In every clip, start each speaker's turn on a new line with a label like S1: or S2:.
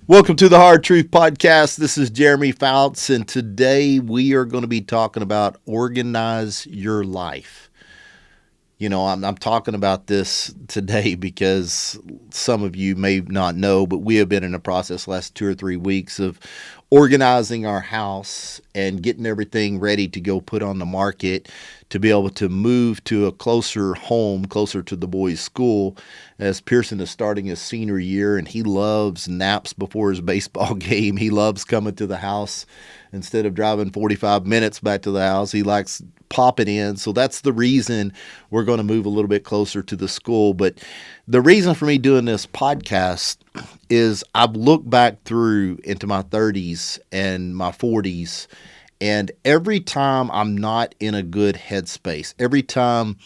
S1: Welcome to the Hard Truth Podcast. This is Jeremy Fouts, and today we are going to be talking about organize your life. I'm talking about this today because some of you may not know, but we have been in the process the last 2 or 3 weeks of organizing our house and getting everything ready to go put on the market to be able to move to a closer home, closer to the boys' school, as Pearson is starting his senior year and he loves naps before his baseball game. He loves coming to the house instead of driving 45 minutes back to the house. He likes popping in. So that's the reason we're going to move a little bit closer to the school. But the reason for me doing this podcast is I've looked back through into my 30s and my 40s, and every time I'm not in a good headspace, every time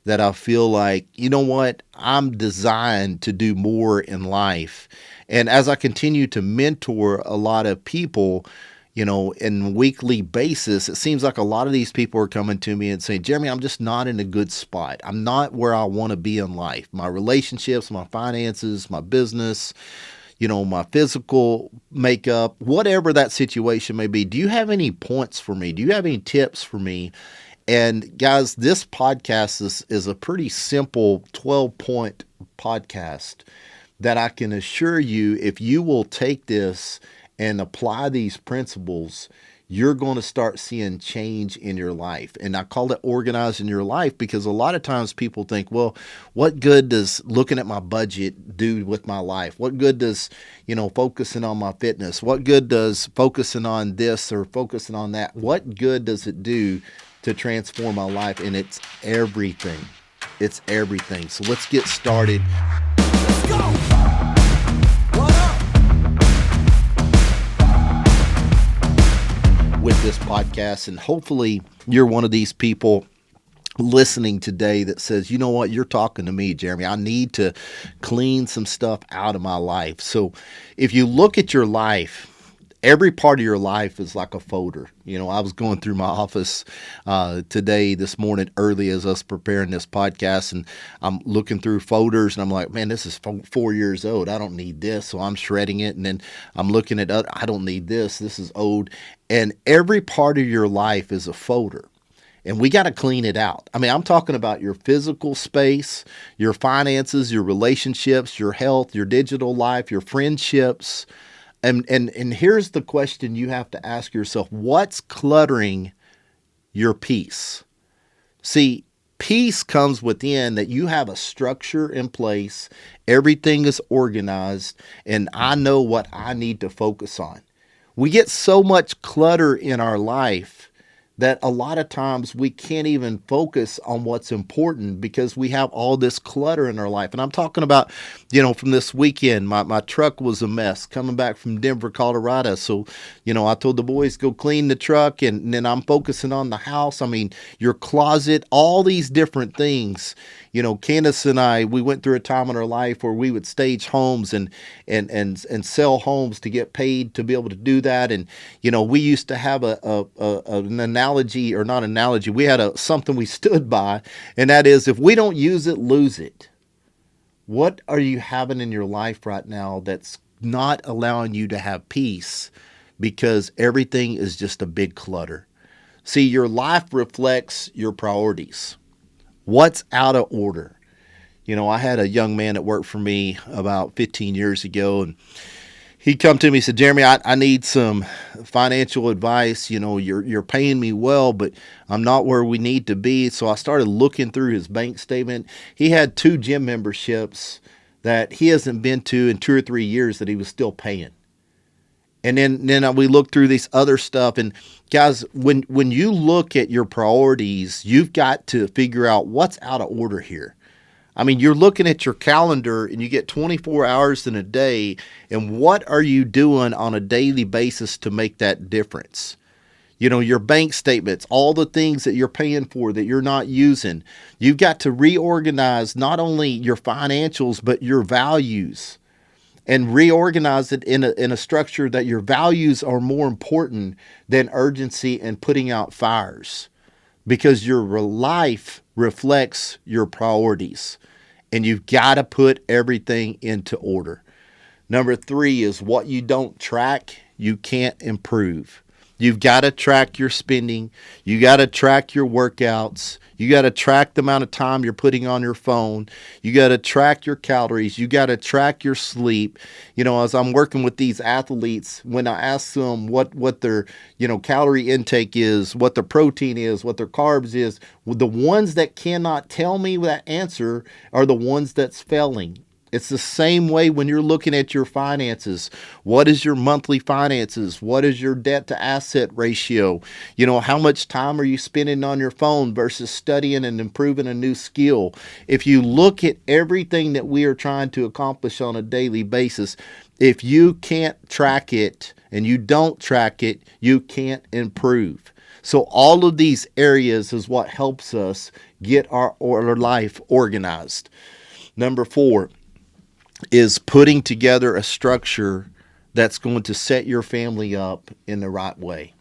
S1: that I feel like, you know what, I'm designed to do more in life. And as I continue to mentor a lot of people, in weekly basis, it seems like a lot of these people are coming to me and saying, Jeremy, I'm just not in a good spot. I'm not where I want to be in life. My relationships, my finances, my business, my physical makeup, whatever that situation may be. Do you have any points for me? Do you have any tips for me? And guys, this podcast is a pretty simple 12-point podcast that I can assure you, if you will take this and apply these principles, you're going to start seeing change in your life. And I call it organizing your life because a lot of times people think, well, what good does looking at my budget do with my life? What good does, focusing on my fitness? What good does focusing on this or focusing on that? What good does it do to transform my life? And it's everything. It's everything. So let's get started. Let's go. With this podcast, and hopefully you're one of these people listening today that says, you know what, you're talking to me, Jeremy. I need to clean some stuff out of my life. So if you look at your life, every part of your life is like a folder. I was going through my office this morning early as us preparing this podcast, and I'm looking through folders, and I'm like, man, this is 4 years old. I don't need this, so I'm shredding it. And then I'm looking at I don't need this. This is old. And every part of your life is a folder. And we got to clean it out. I mean, I'm talking about your physical space, your finances, your relationships, your health, your digital life, your friendships. And here's the question you have to ask yourself: what's cluttering your peace? See, peace comes within that you have a structure in place, everything is organized, and I know what I need to focus on. We get so much clutter in our life that a lot of times we can't even focus on what's important because we have all this clutter in our life. And I'm talking about, from this weekend, my truck was a mess coming back from Denver, Colorado. So, I told the boys, go clean the truck, and then I'm focusing on the house. I mean, your closet, all these different things. Candace and I, we went through a time in our life where we would stage homes and sell homes to get paid to be able to do that. And, we used to have an analogy, or not analogy. We had something we stood by, and that is, if we don't use it, lose it. What are you having in your life right now that's not allowing you to have peace because everything is just a big clutter? See, your life reflects your priorities. What's out of order? I had a young man that worked for me about 15 years ago, and he come to me and said, Jeremy, I need some financial advice. You're paying me well, but I'm not where we need to be. So I started looking through his bank statement. He had 2 gym memberships that he hasn't been to in 2 or 3 years that he was still paying. And then we look through this other stuff. And guys, when you look at your priorities, you've got to figure out what's out of order here. I mean, you're looking at your calendar and you get 24 hours in a day. And what are you doing on a daily basis to make that difference? Your bank statements, all the things that you're paying for that you're not using. You've got to reorganize not only your financials, but your values, and reorganize it in a structure that your values are more important than urgency and putting out fires, because your life reflects your priorities, and you've got to put everything into order. Number three is what you don't track, you can't improve. You've got to track your spending. You got to track your workouts. You got to track the amount of time you're putting on your phone. You got to track your calories. You got to track your sleep. As I'm working with these athletes, when I ask them what their, calorie intake is, what their protein is, what their carbs is, the ones that cannot tell me that answer are the ones that's failing. It's the same way when you're looking at your finances. What is your monthly finances? What is your debt to asset ratio? How much time are you spending on your phone versus studying and improving a new skill? If you look at everything that we are trying to accomplish on a daily basis, if you can't track it and you don't track it, you can't improve. So all of these areas is what helps us get our life organized. Number four is putting together a structure that's going to set your family up in the right way.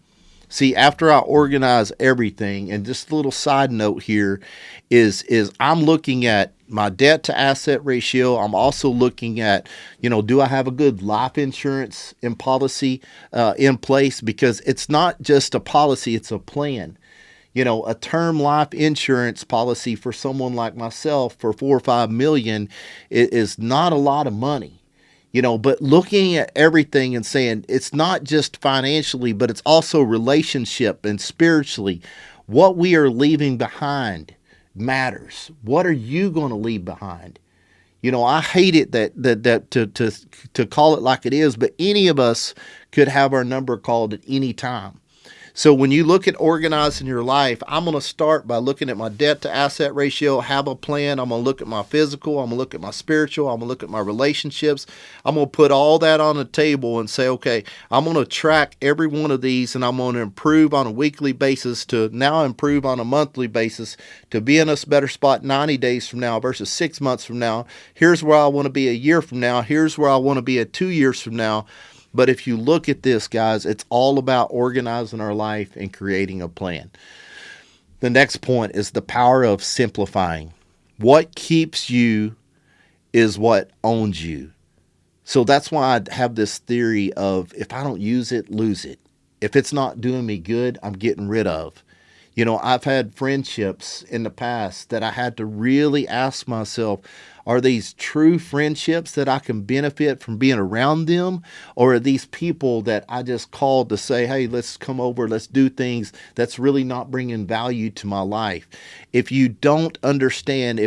S1: See, after I organize everything, and just a little side note here is I'm looking at my debt to asset ratio. I'm also looking at, do I have a good life insurance and policy in place? Because it's not just a policy, it's a plan. A term life insurance policy for someone like myself for 4 or 5 million is not a lot of money. But looking at everything and saying it's not just financially, but it's also relationship and spiritually. What we are leaving behind matters. What are you going to leave behind? I hate it that to call it like it is, but any of us could have our number called at any time. So when you look at organizing your life, I'm going to start by looking at my debt to asset ratio, have a plan. I'm going to look at my physical. I'm going to look at my spiritual. I'm going to look at my relationships. I'm going to put all that on the table and say, okay, I'm going to track every one of these and I'm going to improve on a weekly basis to now improve on a monthly basis to be in a better spot 90 days from now versus 6 months from now. Here's where I want to be a year from now. Here's where I want to be at 2 years from now. But if you look at this, guys, it's all about organizing our life and creating a plan. The next point is the power of simplifying. What keeps you is what owns you. So that's why I have this theory of if I don't use it, lose it. If it's not doing me good, I'm getting rid of. I've had friendships in the past that I had to really ask myself, are these true friendships that I can benefit from being around them? Or are these people that I just called to say, hey, let's come over, let's do things that's really not bringing value to my life? If you don't understand,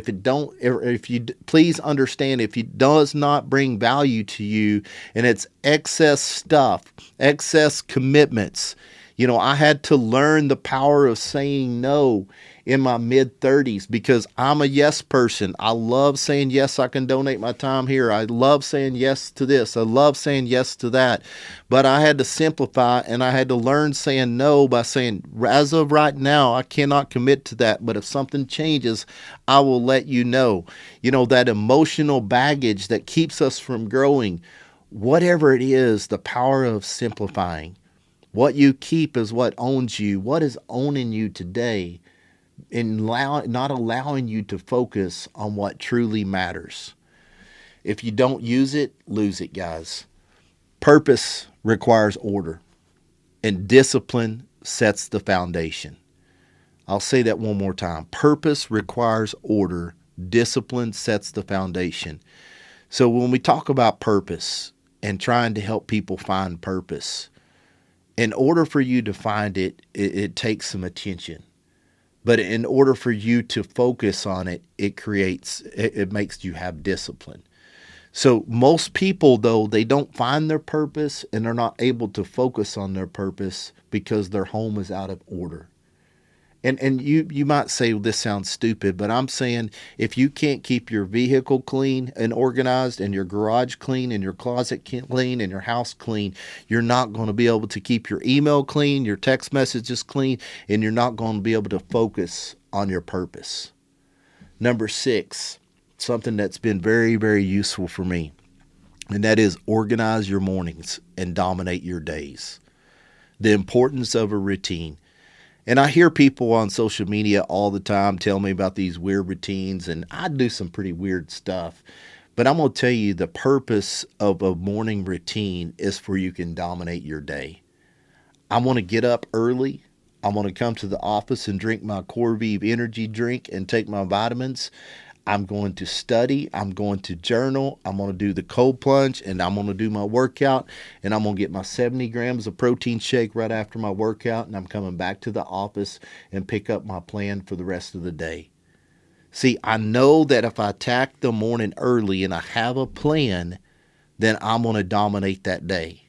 S1: please understand, if it does not bring value to you and it's excess stuff, excess commitments, I had to learn the power of saying no in my mid 30s because I'm a yes person. I love saying yes, I can donate my time here. I love saying yes to this. I love saying yes to that. But I had to simplify and I had to learn saying no by saying, as of right now, I cannot commit to that. But if something changes, I will let you know. That emotional baggage that keeps us from growing, whatever it is, the power of simplifying. What you keep is what owns you. What is owning you today and not allowing you to focus on what truly matters? If you don't use it, lose it, guys. Purpose requires order, and discipline sets the foundation. I'll say that one more time. Purpose requires order. Discipline sets the foundation. So when we talk about purpose and trying to help people find purpose, in order for you to find it, it takes some attention. But in order for you to focus on it, it makes you have discipline. So most people, though, they don't find their purpose and they're not able to focus on their purpose because their home is out of order. And you might say, well, this sounds stupid, but I'm saying if you can't keep your vehicle clean and organized and your garage clean and your closet clean and your house clean, you're not going to be able to keep your email clean, your text messages clean, and you're not going to be able to focus on your purpose. Number 6, something that's been very, very useful for me, and that is organize your mornings and dominate your days. The importance of a routine. And I hear people on social media all the time tell me about these weird routines, and I do some pretty weird stuff. But I'm going to tell you the purpose of a morning routine is for you can dominate your day. I want to get up early. I want to come to the office and drink my Corvive energy drink and take my vitamins. I'm going to study. I'm going to journal. I'm going to do the cold plunge and I'm going to do my workout. And I'm going to get my 70 grams of protein shake right after my workout. And I'm coming back to the office and pick up my plan for the rest of the day. See, I know that if I attack the morning early and I have a plan, then I'm going to dominate that day.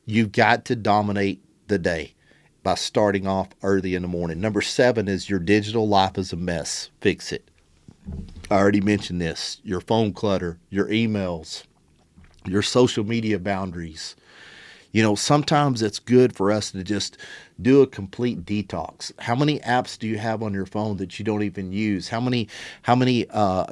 S1: You've got to dominate the day by starting off early in the morning. Number 7 is your digital life is a mess. Fix it. I already mentioned this. Your phone clutter, your emails, your social media boundaries. Sometimes it's good for us to just do a complete detox. How many apps do you have on your phone that you don't even use? How many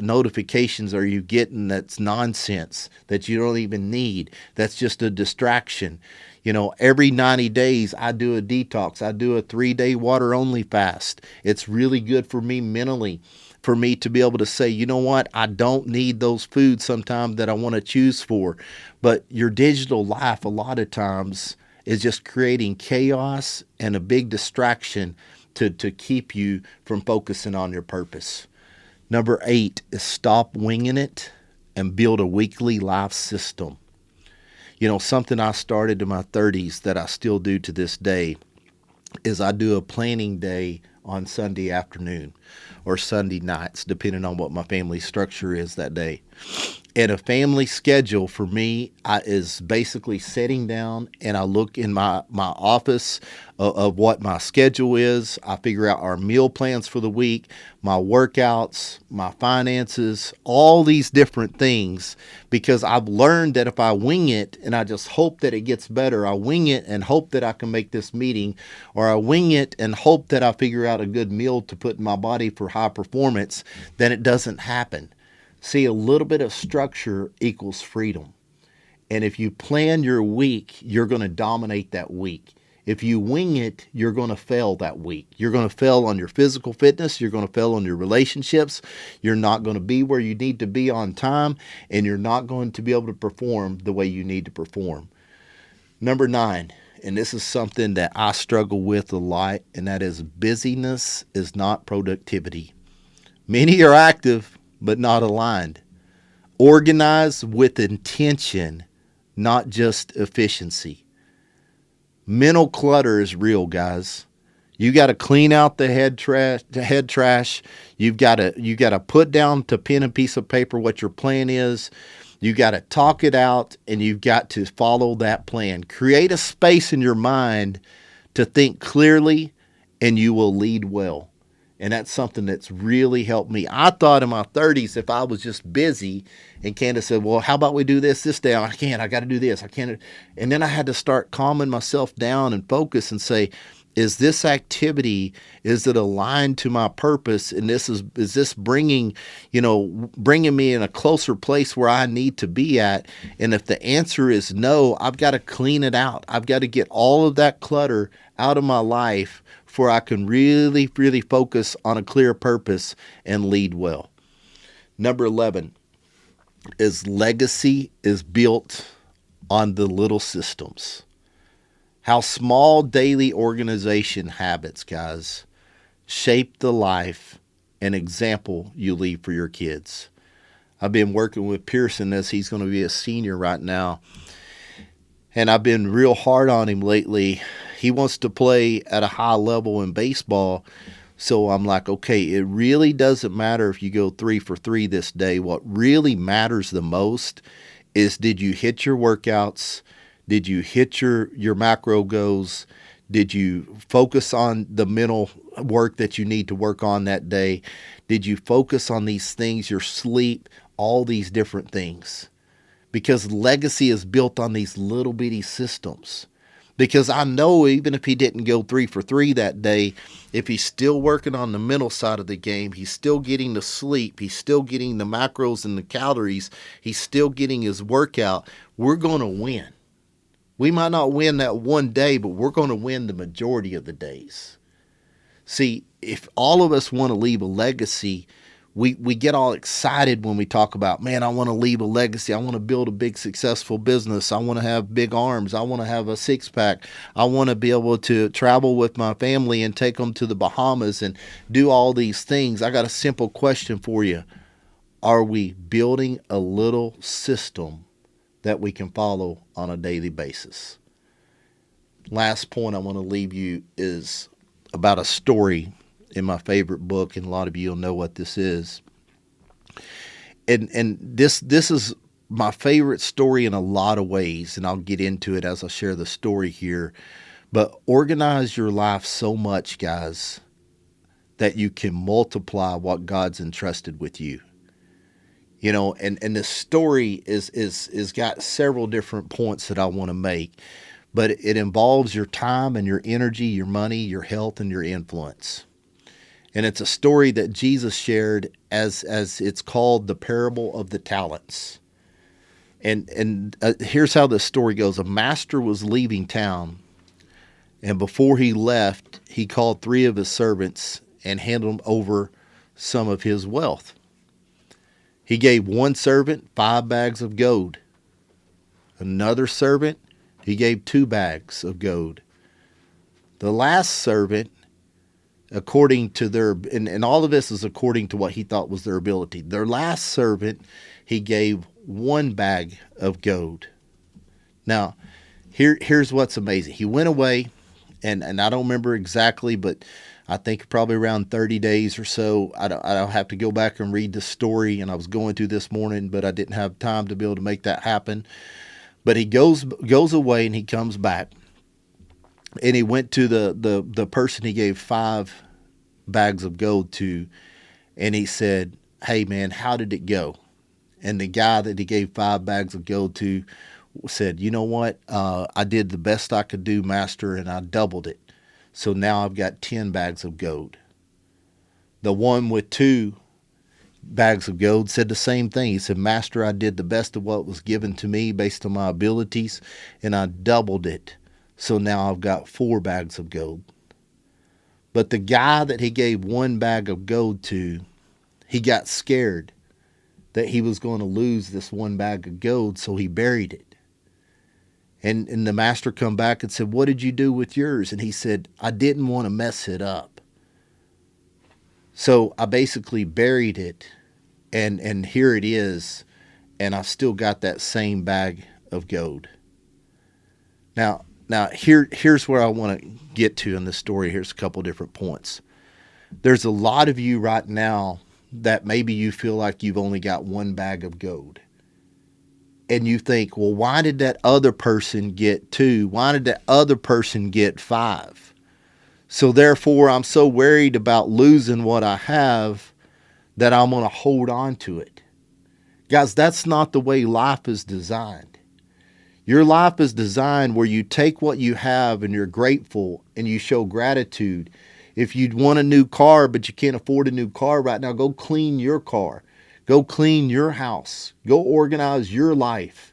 S1: notifications are you getting that's nonsense that you don't even need? That's just a distraction. Every 90 days I do a detox. I do a 3-day water only fast. It's really good for me mentally, for me to be able to say, you know what, I don't need those foods sometimes that I want to choose for. But your digital life, a lot of times, is just creating chaos and a big distraction to keep you from focusing on your purpose. Number 8 is stop winging it and build a weekly life system. Something I started in my 30s that I still do to this day is I do a planning day on Sunday afternoon or Sunday nights, depending on what my family structure is that day. And a family schedule for me is basically sitting down and I look in my office of what my schedule is. I figure out our meal plans for the week, my workouts, my finances, all these different things, because I've learned that if I wing it and I just hope that it gets better, I wing it and hope that I can make this meeting, or I wing it and hope that I figure out a good meal to put in my body for high performance, then it doesn't happen. See, a little bit of structure equals freedom. And if you plan your week, you're going to dominate that week. If you wing it, you're going to fail that week. You're going to fail on your physical fitness. You're going to fail on your relationships. You're not going to be where you need to be on time. And you're not going to be able to perform the way you need to perform. Number 9, and this is something that I struggle with a lot, and that is busyness is not productivity. Many are active, but not aligned. Organize with intention, not just efficiency. Mental clutter is real, guys. You got to clean out the head trash. You've got to put down to pen and piece of paper what your plan is. You got to talk it out, and you've got to follow that plan. Create a space in your mind to think clearly, and you will lead well. And that's something that's really helped me. I thought in my 30s, if I was just busy, and Candace said, well, how about we do this day? I can't. I got to do this. I can't. And then I had to start calming myself down and focus and say, is this activity, is it aligned to my purpose? And is this bringing me in a closer place where I need to be at? And if the answer is no, I've got to clean it out. I've got to get all of that clutter out of my life for I can really, really focus on a clear purpose and lead well. Number 11 is legacy is built on the little systems. How small daily organization habits, guys, shape the life and example you leave for your kids. I've been working with Pearson as he's going to be a senior right now. And I've been real hard on him lately. He wants to play at a high level in baseball. So I'm like, okay, it really doesn't matter if you go 3 for 3 this day. What really matters the most is, did you hit your workouts? Did you hit your macro goals? Did you focus on the mental work that you need to work on that day? Did you focus on these things, your sleep, all these different things? Because legacy is built on these little bitty systems. Because I know even if he didn't go 3 for 3 that day, if he's still working on the mental side of the game, he's still getting the sleep, he's still getting the macros and the calories, he's still getting his workout, we're going to win. We might not win that one day, but we're going to win the majority of the days. See, if all of us want to leave a legacy, We get all excited when we talk about, man, I want to leave a legacy. I want to build a big successful business. I want to have big arms. I want to have a six pack. I want to be able to travel with my family and take them to the Bahamas and do all these things. I got a simple question for you. Are we building a little system that we can follow on a daily basis? Last point I want to leave you is about a story in my favorite book, and a lot of you will know what this is. And this is my favorite story in a lot of ways, and I'll get into it as I share the story here. But organize your life so much, guys, that you can multiply what God's entrusted with you. You know, and the story is got several different points that I want to make, but it involves your time and your energy, your money, your health, and your influence. And it's a story that Jesus shared as it's called the parable of the talents. And here's how the story goes. A master was leaving town, and before he left, he called three of his servants and handed them over some of his wealth. He gave one servant 5 bags of gold. Another servant, he gave 2 bags of gold. The last servant, according to their, and all of this is according to what he thought was their ability. Their last servant, he gave 1 bag of gold. Now, here's what's amazing. He went away, and I don't remember exactly, but I think probably around 30 days or so. I don't have to go back and read the story, and I was going to this morning, but I didn't have time to be able to make that happen. But he goes away, and he comes back, and he went to the person he gave 5 bags of gold to, and he said, "Hey man, how did it go?" And the guy that he gave 5 bags of gold to said, "You know what? I did the best I could do, master, and I doubled it. So now I've got 10 bags of gold." The one with 2 bags of gold said the same thing. He said, "Master, I did the best of what was given to me based on my abilities, and I doubled it. So now I've got 4 bags of gold." But the guy that he gave 1 bag of gold to, he got scared that he was going to lose this 1 bag of gold, so he buried it. And the master come back and said, "What did you do with yours?" And he said, "I didn't want to mess it up. So I basically buried it, and here it is, and I've still got that same bag of gold." Now here's where I want to get to in this story. Here's a couple different points. There's a lot of you right now that maybe you feel like you've only got 1 bag of gold. And you think, well, why did that other person get 2? Why did that other person get 5? So therefore, I'm so worried about losing what I have that I'm going to hold on to it. Guys, that's not the way life is designed. Your life is designed where you take what you have and you're grateful and you show gratitude. If you want a new car but you can't afford a new car right now, go clean your car. Go clean your house. Go organize your life.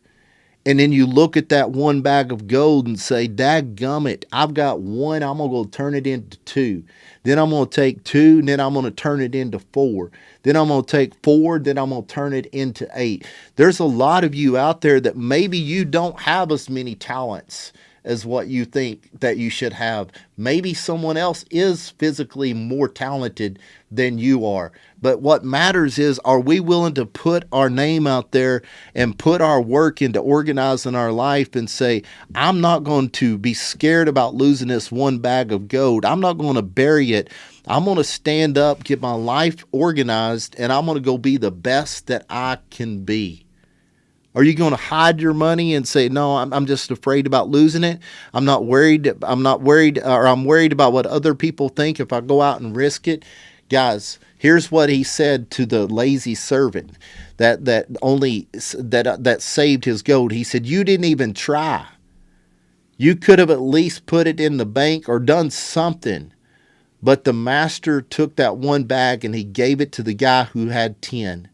S1: And then you look at that 1 bag of gold and say, "Dadgummit, I've got 1. I'm going to go turn it into 2. Then I'm going to take 2, and then I'm going to turn it into 4. Then I'm going to take 4, then I'm going to turn it into 8. There's a lot of you out there that maybe you don't have as many talents as what you think that you should have. Maybe someone else is physically more talented than you are. But what matters is, are we willing to put our name out there and put our work into organizing our life and say, I'm not going to be scared about losing this 1 bag of gold. I'm not going to bury it. I'm going to stand up, get my life organized, and I'm going to go be the best that I can be. Are you going to hide your money and say, "No, I'm just afraid about losing it. I'm not worried, or I'm worried about what other people think if I go out and risk it"? Guys, here's what he said to the lazy servant that saved his gold. He said, "You didn't even try. You could have at least put it in the bank or done something." But the master took that 1 bag and he gave it to the guy who had 10.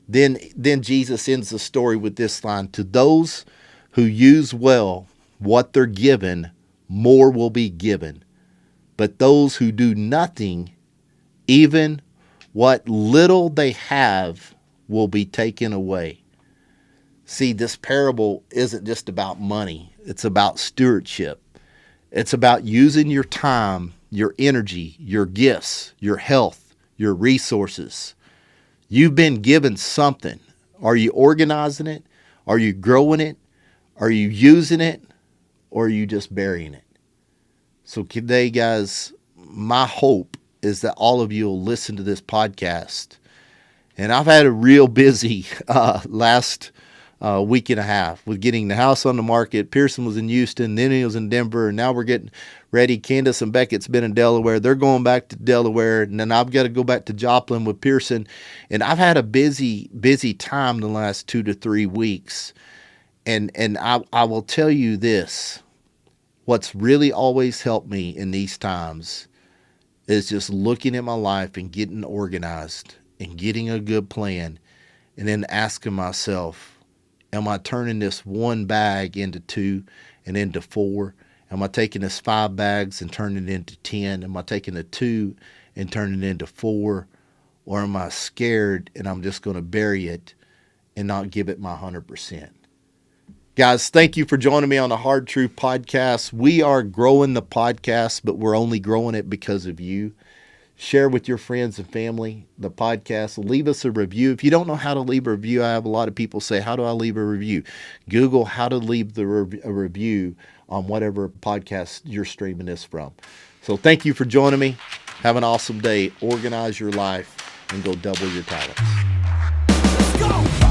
S1: Then Jesus ends the story with this line: "To those who use well what they're given, more will be given. But those who do nothing, even What little they have will be taken away. See, this parable isn't just about money. It's about stewardship. It's about using your time, your energy, your gifts, your health, your resources. You've been given something. Are you organizing it? Are you growing it? Are you using it? Or are you just burying it? So today, guys, my hope is that all of you will listen to this podcast. And I've had a real busy last week and a half with getting the house on the market. Pearson was in Houston, then he was in Denver, and now we're getting ready. Candace and Beckett's been in Delaware. They're going back to Delaware, and then I've got to go back to Joplin with Pearson. And I've had a busy time the last 2 to 3 weeks. And I will tell you this. What's really always helped me in these times is just looking at my life and getting organized and getting a good plan, and then asking myself, am I turning this one bag into 2 and into 4? Am I taking this 5 bags and turning it into 10? Am I taking a 2 and turning it into 4? Or am I scared and I'm just going to bury it and not give it my 100%? Guys, thank you for joining me on the Hard Truth Podcast. We are growing the podcast, but we're only growing it because of you. Share with your friends and family the podcast. Leave us a review. If you don't know how to leave a review, I have a lot of people say, how do I leave a review? Google how to leave a review on whatever podcast you're streaming this from. So thank you for joining me. Have an awesome day. Organize your life and go double your talents.
S2: Let's go!